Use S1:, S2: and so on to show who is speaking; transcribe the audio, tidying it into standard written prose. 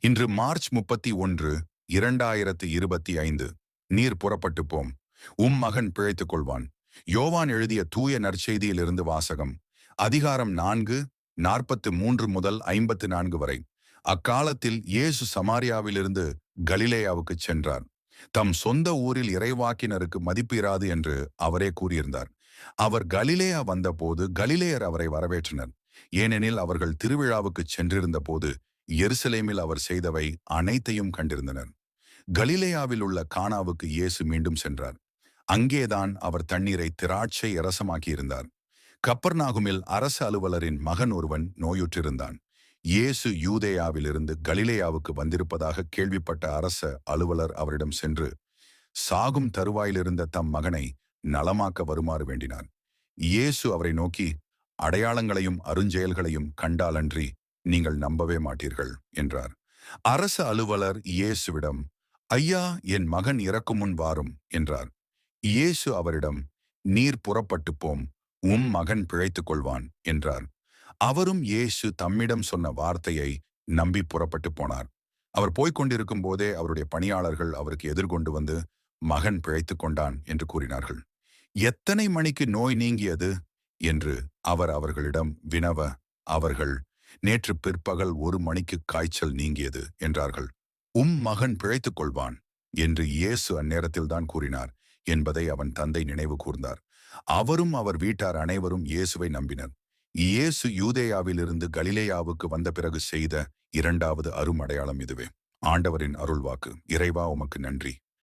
S1: இன்று மார்ச் 31, 2025. நீர் புறப்பட்டு போம். மகன் பிழைத்துக் கொள்வான். யோவான் எழுதிய தூய நற்செய்தியிலிருந்து வாசகம். அதிகாரம் 4, 43 முதல் 54 வரை. அக்காலத்தில் இயேசு சமாரியாவிலிருந்து கலிலேயாவுக்குச் சென்றார். தம் சொந்த ஊரில் இறைவாக்கினருக்கு மதிப்பு இராது என்று அவரே கூறியிருந்தார். அவர் கலிலேயா வந்தபோது கலிலேயர் அவரை வரவேற்றனர். ஏனெனில் அவர்கள் திருவிழாவுக்குச் சென்றிருந்த போது எருசலேமில் அவர் செய்தவை அனைத்தையும் கண்டிருந்தனர். கலிலேயாவில் உள்ள கானாவுக்கு இயேசு மீண்டும் சென்றார். அங்கேதான் அவர் தண்ணீரை திராட்சை இரசமாக்கியிருந்தார். கப்பர்நாகுமில் அரசு அலுவலரின் மகன் ஒருவன் நோயுற்றிருந்தான். இயேசு யூதேயாவிலிருந்து கலிலேயாவுக்கு வந்திருப்பதாக கேள்விப்பட்ட அரச அலுவலர் அவரிடம் சென்று சாகும் தருவாயிலிருந்த தம் மகனை நலமாக்க வருமாறு வேண்டினார். இயேசு அவரை நோக்கி, அடையாளங்களையும் அருஞ்செயல்களையும் கண்டாலன்றி நீங்கள் நம்பவே மாட்டீர்கள் என்றார். அரச அலுவலர் இயேசுவிடம், ஐயா, என் மகன் இறக்கும் முன் வாரும் என்றார். இயேசு அவரிடம், நீர் புறப்பட்டு போம், மகன் பிழைத்துக் கொள்வான் என்றார். அவரும் இயேசு தம்மிடம் சொன்ன வார்த்தையை நம்பி புறப்பட்டு போனார். அவர் போய்க் கொண்டிருக்கும் போதே அவருடைய பணியாளர்கள் அவருக்கு எதிர்கொண்டு வந்து, மகன் பிழைத்துக் கொண்டான் என்று கூறினார்கள். எத்தனை மணிக்கு நோய் நீங்கியது என்று அவர் அவர்களிடம் வினவ, அவர்கள், நேற்று பிற்பகல் 1 மணிக்கு காய்ச்சல் நீங்கியது என்றார்கள். மகன் பிழைத்துக் கொள்வான் என்று இயேசு அந்நேரத்தில்தான் கூறினார் என்பதை அவன் தந்தை நினைவு கூர்ந்தார். அவரும் அவர் வீட்டார் அனைவரும் இயேசுவை நம்பினர். இயேசு யூதேயாவிலிருந்து கலிலேயாவுக்கு வந்த பிறகு செய்த 2வது அருமடையாளம் இதுவே. ஆண்டவரின் அருள்வாக்கு. இறைவா, உமக்கு நன்றி.